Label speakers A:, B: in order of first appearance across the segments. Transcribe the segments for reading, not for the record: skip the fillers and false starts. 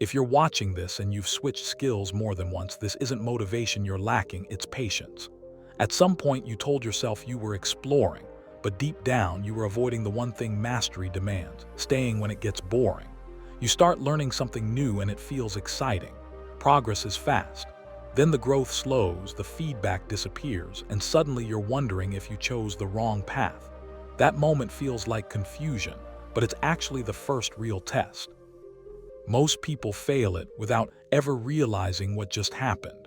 A: If you're watching this and you've switched skills more than once, this isn't motivation you're lacking, it's patience. At some point, you told yourself you were exploring, but deep down, you were avoiding the one thing mastery demands, staying when it gets boring. You start learning something new and it feels exciting. Progress is fast. Then the growth slows, the feedback disappears, and suddenly you're wondering if you chose the wrong path. That moment feels like confusion, but it's actually the first real test. Most people fail it without ever realizing what just happened.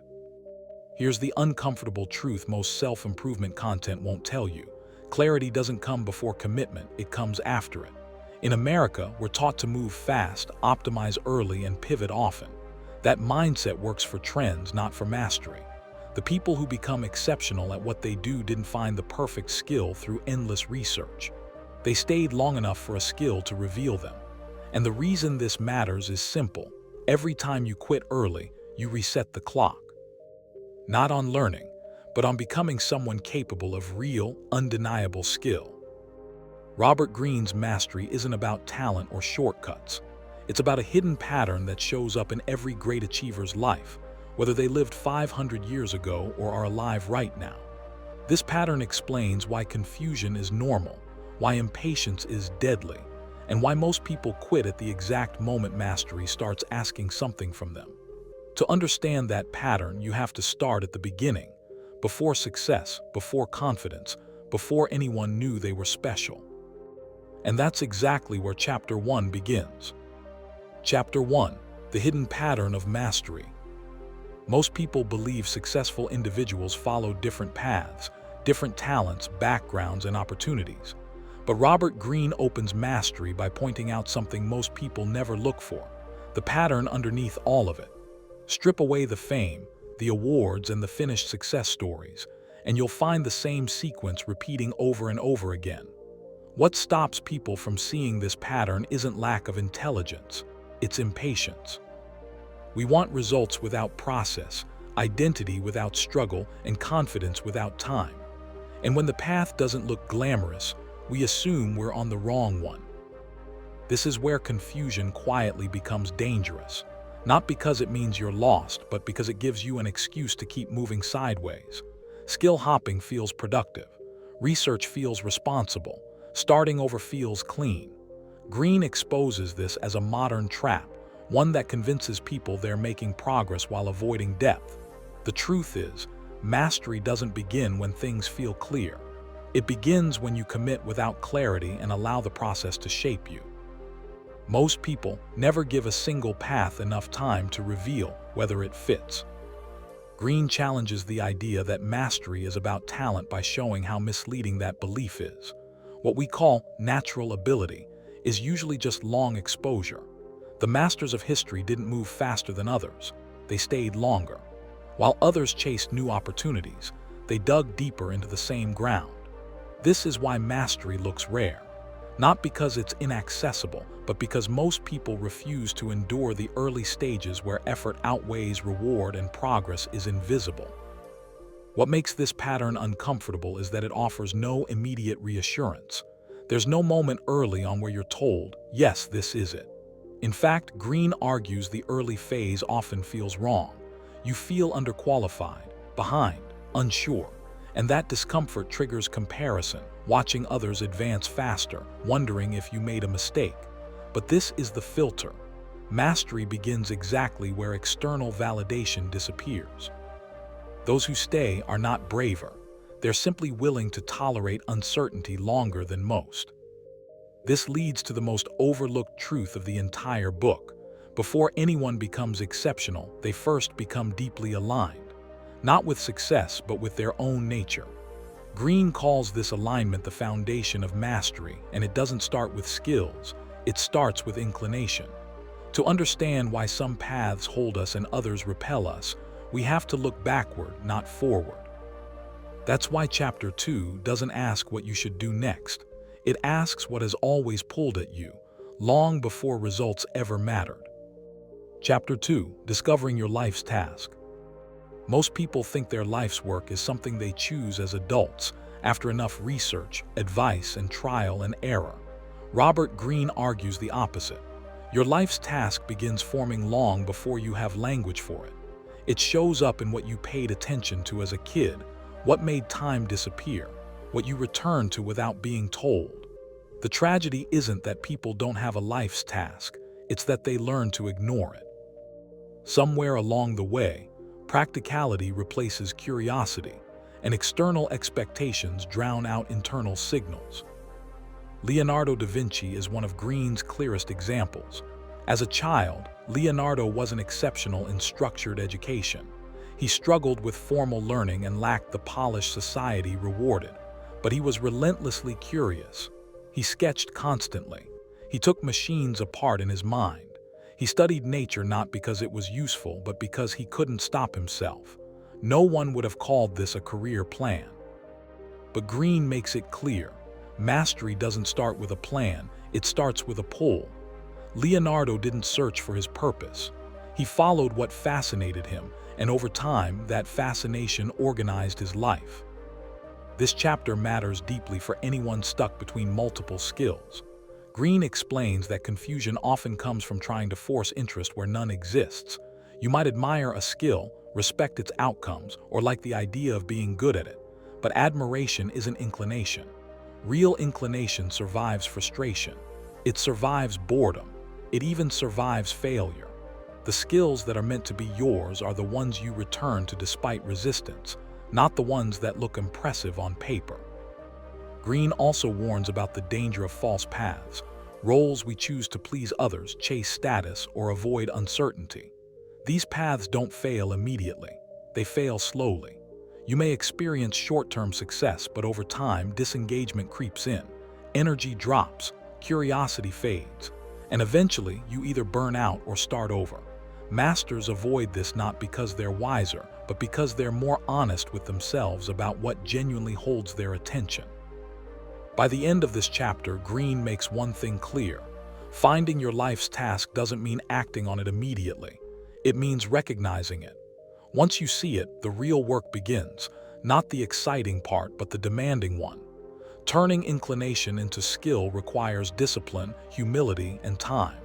A: Here's the uncomfortable truth most self-improvement content won't tell you. Clarity doesn't come before commitment, it comes after it. In America, we're taught to move fast, optimize early, and pivot often. That mindset works for trends, not for mastery. The people who become exceptional at what they do didn't find the perfect skill through endless research. They stayed long enough for a skill to reveal them. And the reason this matters is simple. Every time you quit early, you reset the clock. Not on learning, but on becoming someone capable of real, undeniable skill. Robert Greene's mastery isn't about talent or shortcuts. It's about a hidden pattern that shows up in every great achiever's life, whether they lived 500 years ago or are alive right now. This pattern explains why confusion is normal, why impatience is deadly, and why most people quit at the exact moment mastery starts asking something from them. To understand that pattern, you have to start at the beginning, before success, before confidence, before anyone knew they were special. And that's exactly where Chapter 1 begins. Chapter 1: The Hidden Pattern of Mastery. Most people believe successful individuals follow different paths, different talents, backgrounds, and opportunities. But Robert Greene opens mastery by pointing out something most people never look for: the pattern underneath all of it. Strip away the fame, the awards, and the finished success stories, and you'll find the same sequence repeating over and over again. What stops people from seeing this pattern isn't lack of intelligence, it's impatience. We want results without process, identity without struggle, and confidence without time. And when the path doesn't look glamorous, we assume we're on the wrong one. This is where confusion quietly becomes dangerous. Not because it means you're lost, but because it gives you an excuse to keep moving sideways. Skill hopping feels productive. Research feels responsible. Starting over feels clean. Greene exposes this as a modern trap, one that convinces people they're making progress while avoiding depth. The truth is, mastery doesn't begin when things feel clear. It begins when you commit without clarity and allow the process to shape you. Most people never give a single path enough time to reveal whether it fits. Greene challenges the idea that mastery is about talent by showing how misleading that belief is. What we call natural ability is usually just long exposure. The masters of history didn't move faster than others. They stayed longer. While others chased new opportunities, they dug deeper into the same ground. This is why mastery looks rare. Not because it's inaccessible, but because most people refuse to endure the early stages where effort outweighs reward and progress is invisible. What makes this pattern uncomfortable is that it offers no immediate reassurance. There's no moment early on where you're told, yes, this is it. In fact, Greene argues the early phase often feels wrong. You feel underqualified, behind, unsure. And that discomfort triggers comparison, watching others advance faster, wondering if you made a mistake. But this is the filter. Mastery begins exactly where external validation disappears. Those who stay are not braver. They're simply willing to tolerate uncertainty longer than most. This leads to the most overlooked truth of the entire book. Before anyone becomes exceptional, they first become deeply aligned. Not with success, but with their own nature. Greene calls this alignment the foundation of mastery, and it doesn't start with skills, it starts with inclination. To understand why some paths hold us and others repel us, we have to look backward, not forward. That's why Chapter 2 doesn't ask what you should do next. It asks what has always pulled at you, long before results ever mattered. Chapter 2: Discovering Your Life's Task. Most people think their life's work is something they choose as adults, after enough research, advice, and trial and error. Robert Greene argues the opposite. Your life's task begins forming long before you have language for it. It shows up in what you paid attention to as a kid, what made time disappear, what you returned to without being told. The tragedy isn't that people don't have a life's task, it's that they learn to ignore it. Somewhere along the way, practicality replaces curiosity, and external expectations drown out internal signals. Leonardo da Vinci is one of Greene's clearest examples. As a child, Leonardo wasn't exceptional in structured education. He struggled with formal learning and lacked the polish society rewarded. But he was relentlessly curious. He sketched constantly. He took machines apart in his mind. He studied nature not because it was useful, but because he couldn't stop himself. No one would have called this a career plan. But Greene makes it clear. Mastery doesn't start with a plan, it starts with a pull. Leonardo didn't search for his purpose. He followed what fascinated him, and over time, that fascination organized his life. This chapter matters deeply for anyone stuck between multiple skills. Greene explains that confusion often comes from trying to force interest where none exists. You might admire a skill, respect its outcomes, or like the idea of being good at it, but admiration isn't inclination. Real inclination survives frustration. It survives boredom. It even survives failure. The skills that are meant to be yours are the ones you return to despite resistance, not the ones that look impressive on paper. Greene also warns about the danger of false paths, roles we choose to please others, chase status, or avoid uncertainty. These paths don't fail immediately. They fail slowly. You may experience short-term success, but over time, disengagement creeps in. Energy drops, curiosity fades, and eventually you either burn out or start over. Masters avoid this not because they're wiser, but because they're more honest with themselves about what genuinely holds their attention. By the end of this chapter, Greene makes one thing clear. Finding your life's task doesn't mean acting on it immediately. It means recognizing it. Once you see it, the real work begins, not the exciting part, but the demanding one. Turning inclination into skill requires discipline, humility, and time.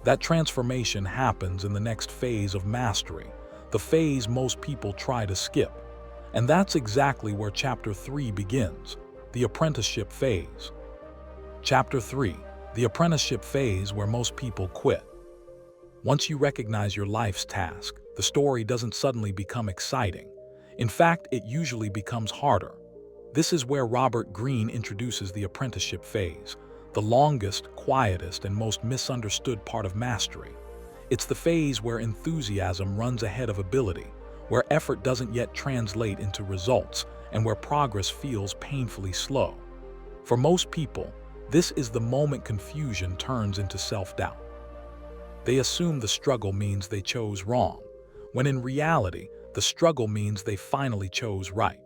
A: That transformation happens in the next phase of mastery, the phase most people try to skip. And that's exactly where Chapter 3 begins, the apprenticeship phase. Chapter 3, the apprenticeship phase where most people quit. Once you recognize your life's task, the story doesn't suddenly become exciting. In fact, it usually becomes harder. This is where Robert Greene introduces the apprenticeship phase, the longest, quietest, and most misunderstood part of mastery. It's the phase where enthusiasm runs ahead of ability, where effort doesn't yet translate into results, and where progress feels painfully slow. For most people, this is the moment confusion turns into self-doubt. They assume the struggle means they chose wrong, when in reality, the struggle means they finally chose right.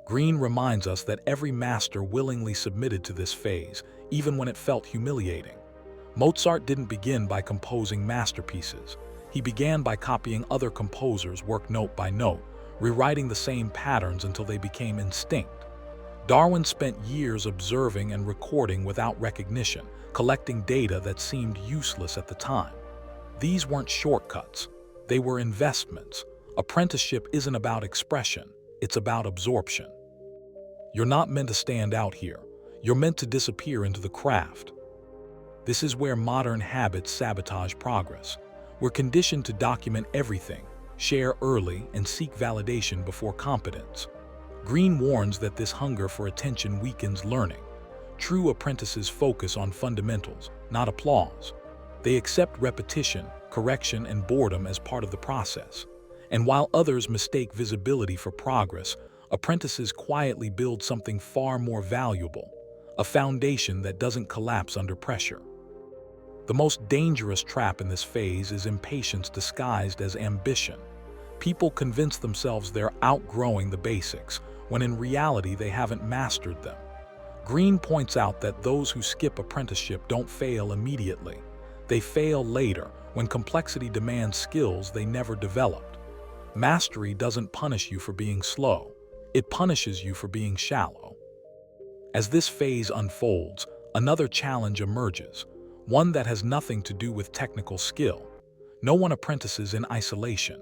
A: Greene reminds us that every master willingly submitted to this phase, even when it felt humiliating. Mozart didn't begin by composing masterpieces. He began by copying other composers' work note by note, rewriting the same patterns until they became instinct. Darwin spent years observing and recording without recognition, collecting data that seemed useless at the time. These weren't shortcuts. They were investments. Apprenticeship isn't about expression, it's about absorption. You're not meant to stand out here. You're meant to disappear into the craft. This is where modern habits sabotage progress. We're conditioned to document everything, share early, and seek validation before competence. Greene warns that this hunger for attention weakens learning. True apprentices focus on fundamentals, not applause. They accept repetition, correction, and boredom as part of the process. And while others mistake visibility for progress, apprentices quietly build something far more valuable, a foundation that doesn't collapse under pressure. The most dangerous trap in this phase is impatience disguised as ambition. People convince themselves they're outgrowing the basics, when in reality they haven't mastered them. Greene points out that those who skip apprenticeship don't fail immediately. They fail later, when complexity demands skills they never developed. Mastery doesn't punish you for being slow. It punishes you for being shallow. As this phase unfolds, another challenge emerges. one that has nothing to do with technical skill. No one apprentices in isolation.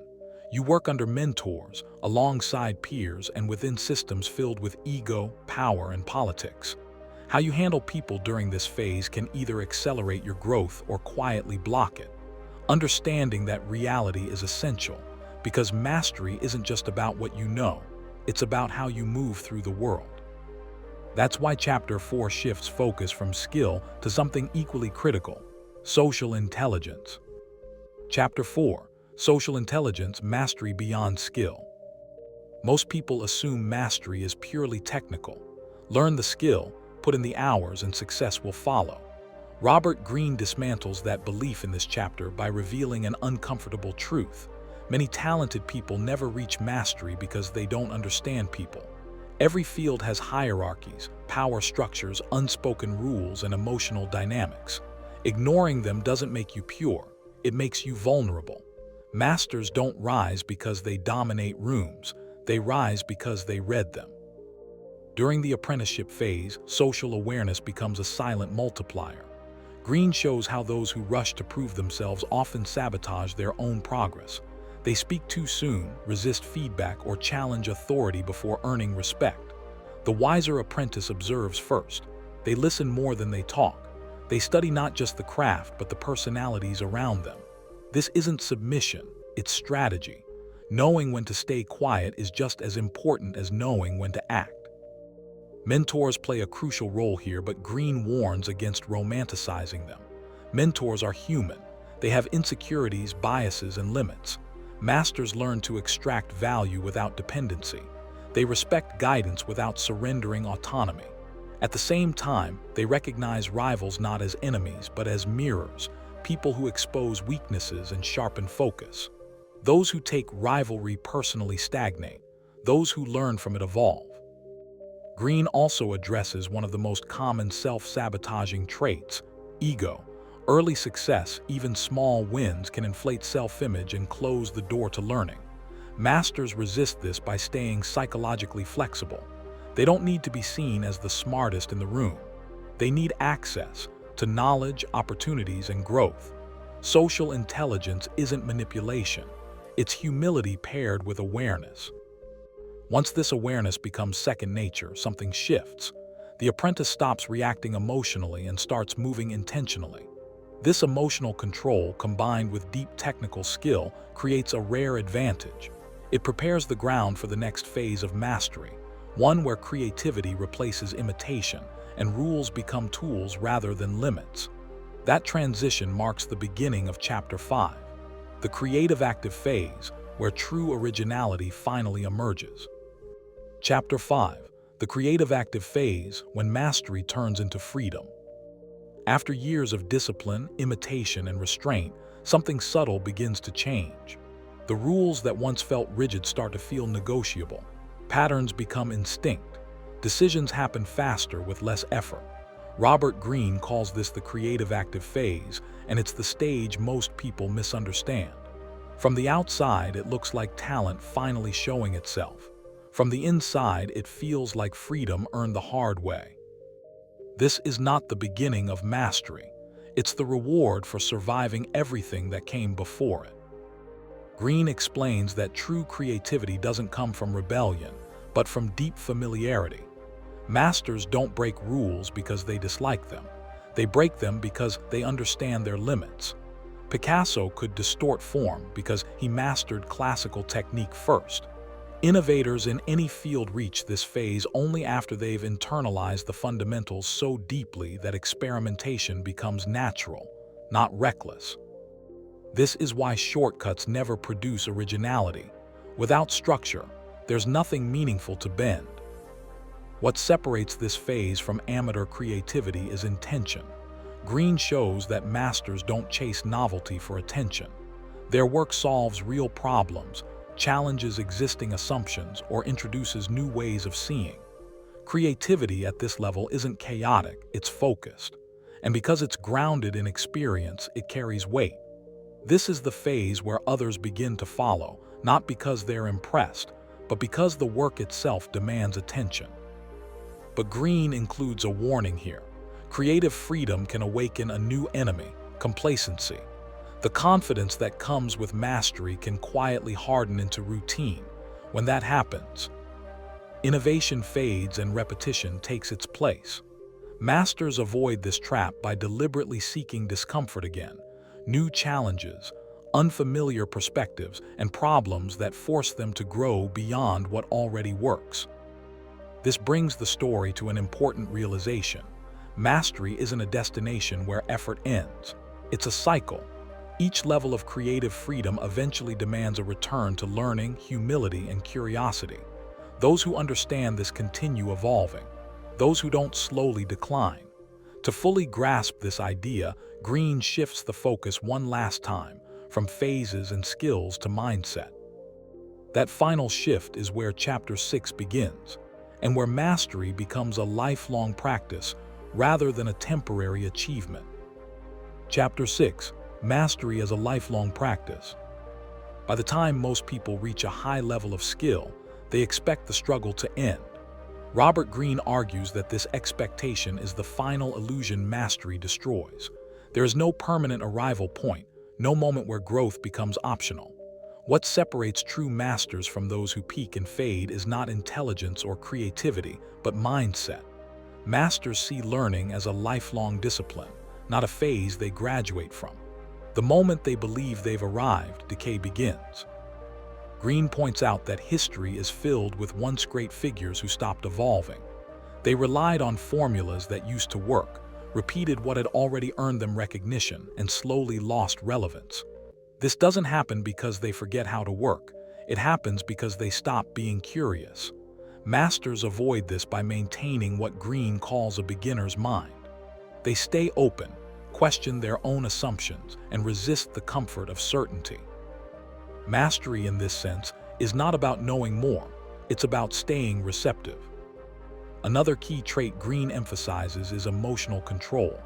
A: You work under mentors, alongside peers, and within systems filled with ego, power, and politics. How you handle people during this phase can either accelerate your growth or quietly block it. Understanding that reality is essential, because mastery isn't just about what you know, it's about how you move through the world. That's why Chapter 4 shifts focus from skill to something equally critical: social intelligence. Chapter 4: Social Intelligence, Mastery Beyond Skill. Most people assume mastery is purely technical. Learn the skill, put in the hours, and success will follow. Robert Greene dismantles that belief in this chapter by revealing an uncomfortable truth. Many talented people never reach mastery because they don't understand people. Every field has hierarchies, power structures, unspoken rules, and emotional dynamics. Ignoring them doesn't make you pure, it makes you vulnerable. Masters don't rise because they dominate rooms, they rise because they read them. During the apprenticeship phase, social awareness becomes a silent multiplier. Greene shows how those who rush to prove themselves often sabotage their own progress. They speak too soon, resist feedback, or challenge authority before earning respect. The wiser apprentice observes first. They listen more than they talk. They study not just the craft, but the personalities around them. This isn't submission, it's strategy. Knowing when to stay quiet is just as important as knowing when to act. Mentors play a crucial role here, but Greene warns against romanticizing them. Mentors are human. They have insecurities, biases, and limits. Masters learn to extract value without dependency. They respect guidance without surrendering autonomy. At the same time, they recognize rivals not as enemies, but as mirrors, people who expose weaknesses and sharpen focus. Those who take rivalry personally stagnate. Those who learn from it evolve. Greene also addresses one of the most common self-sabotaging traits: ego. Early success, even small wins, can inflate self-image and close the door to learning. Masters resist this by staying psychologically flexible. They don't need to be seen as the smartest in the room. They need access to knowledge, opportunities, and growth. Social intelligence isn't manipulation. It's humility paired with awareness. Once this awareness becomes second nature, something shifts. The apprentice stops reacting emotionally and starts moving intentionally. This emotional control, combined with deep technical skill, creates a rare advantage. It prepares the ground for the next phase of mastery, one where creativity replaces imitation and rules become tools rather than limits. That transition marks the beginning of Chapter 5, the creative active phase, where true originality finally emerges. Chapter 5, the creative active phase, when mastery turns into freedom. After years of discipline, imitation, and restraint, something subtle begins to change. The rules that once felt rigid start to feel negotiable. Patterns become instinct. Decisions happen faster with less effort. Robert Greene calls this the creative active phase, and it's the stage most people misunderstand. From the outside, it looks like talent finally showing itself. From the inside, it feels like freedom earned the hard way. This is not the beginning of mastery. It's the reward for surviving everything that came before it. Greene explains that true creativity doesn't come from rebellion, but from deep familiarity. Masters don't break rules because they dislike them. They break them because they understand their limits. Picasso could distort form because he mastered classical technique first. Innovators in any field reach this phase only after they've internalized the fundamentals so deeply that experimentation becomes natural, not reckless. This is why shortcuts never produce originality. Without structure, there's nothing meaningful to bend. What separates this phase from amateur creativity is intention. Greene shows that masters don't chase novelty for attention. Their work solves real problems, challenges existing assumptions, or introduces new ways of seeing. Creativity at this level isn't chaotic, it's focused. And because it's grounded in experience, it carries weight. This is the phase where others begin to follow, not because they're impressed, but because the work itself demands attention. But Greene includes a warning here. Creative freedom can awaken a new enemy, complacency. The confidence that comes with mastery can quietly harden into routine. When that happens, innovation fades and repetition takes its place. Masters avoid this trap by deliberately seeking discomfort again, new challenges, unfamiliar perspectives, and problems that force them to grow beyond what already works. This brings the story to an important realization. Mastery isn't a destination where effort ends. It's a cycle. Each level of creative freedom eventually demands a return to learning, humility, and curiosity. Those who understand this continue evolving. Those who don't slowly decline. To fully grasp this idea, Greene shifts the focus one last time, from phases and skills to mindset. That final shift is where Chapter 6 begins, and where mastery becomes a lifelong practice rather than a temporary achievement. Chapter 6: Mastery as a lifelong practice. By the time most people reach a high level of skill, they expect the struggle to end. Robert Greene argues that this expectation is the final illusion mastery destroys. There is no permanent arrival point, no moment where growth becomes optional. What separates true masters from those who peak and fade is not intelligence or creativity, but mindset. Masters see learning as a lifelong discipline, not a phase they graduate from. The moment they believe they've arrived, decay begins. Greene points out that history is filled with once great figures who stopped evolving. They relied on formulas that used to work, repeated what had already earned them recognition, and slowly lost relevance. This doesn't happen because they forget how to work. It happens because they stop being curious. Masters avoid this by maintaining what Greene calls a beginner's mind. They stay open, question their own assumptions, and resist the comfort of certainty. Mastery in this sense is not about knowing more, it's about staying receptive. Another key trait Greene emphasizes is emotional control.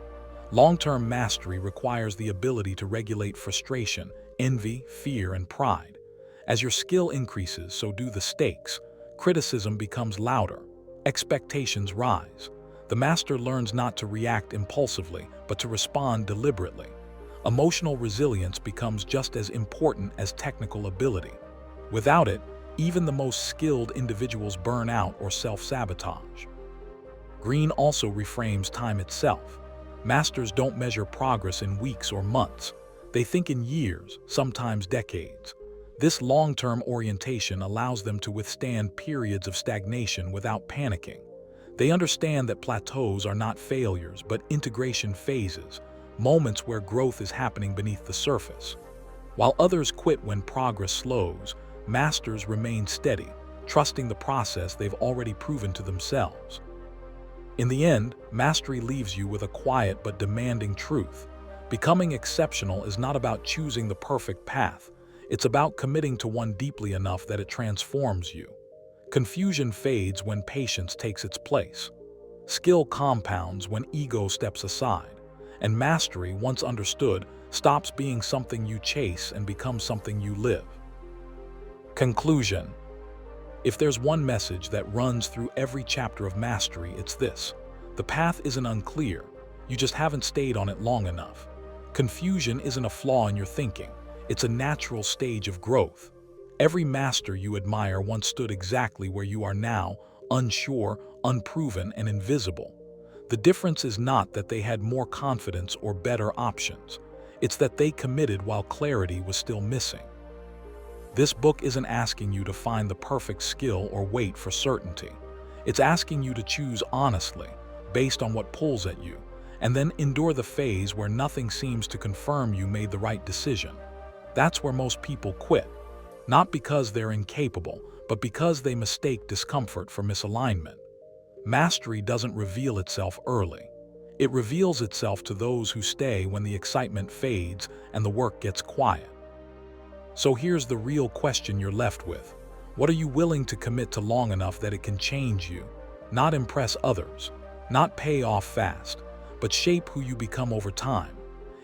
A: Long-term mastery requires the ability to regulate frustration, envy, fear, and pride. As your skill increases, so do the stakes. Criticism becomes louder. Expectations rise. The master learns not to react impulsively, but to respond deliberately. Emotional resilience becomes just as important as technical ability. Without it, even the most skilled individuals burn out or self-sabotage. Greene also reframes time itself. Masters don't measure progress in weeks or months. They think in years, sometimes decades. This long-term orientation allows them to withstand periods of stagnation without panicking. They understand that plateaus are not failures, but integration phases, moments where growth is happening beneath the surface. While others quit when progress slows, masters remain steady, trusting the process they've already proven to themselves. In the end, mastery leaves you with a quiet but demanding truth. Becoming exceptional is not about choosing the perfect path. It's about committing to one deeply enough that it transforms you. Confusion fades when patience takes its place. Skill compounds when ego steps aside. And mastery, once understood, stops being something you chase and becomes something you live. Conclusion. If there's one message that runs through every chapter of mastery, it's this: the path isn't unclear, you just haven't stayed on it long enough. Confusion isn't a flaw in your thinking, it's a natural stage of growth. Every master you admire once stood exactly where you are now, unsure, unproven, and invisible. The difference is not that they had more confidence or better options. It's that they committed while clarity was still missing. This book isn't asking you to find the perfect skill or wait for certainty. It's asking you to choose honestly, based on what pulls at you, and then endure the phase where nothing seems to confirm you made the right decision. That's where most people quit. Not because they're incapable, but because they mistake discomfort for misalignment. Mastery doesn't reveal itself early. It reveals itself to those who stay when the excitement fades and the work gets quiet. So here's the real question you're left with. What are you willing to commit to long enough that it can change you? Not impress others, not pay off fast, but shape who you become over time.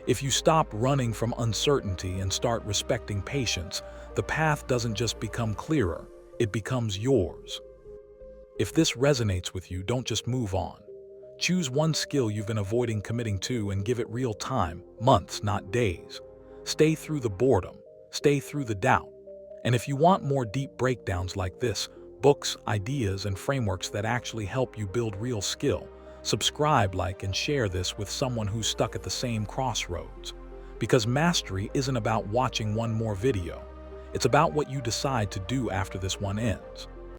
A: If you stop running from uncertainty and start respecting patience, the path doesn't just become clearer, it becomes yours. If this resonates with you, don't just move on. Choose one skill you've been avoiding committing to and give it real time, months, not days. Stay through the boredom. Stay through the doubt. And if you want more deep breakdowns like this, books, ideas, and frameworks that actually help you build real skill, subscribe, like, and share this with someone who's stuck at the same crossroads. Because mastery isn't about watching one more video. It's about what you decide to do after this one ends.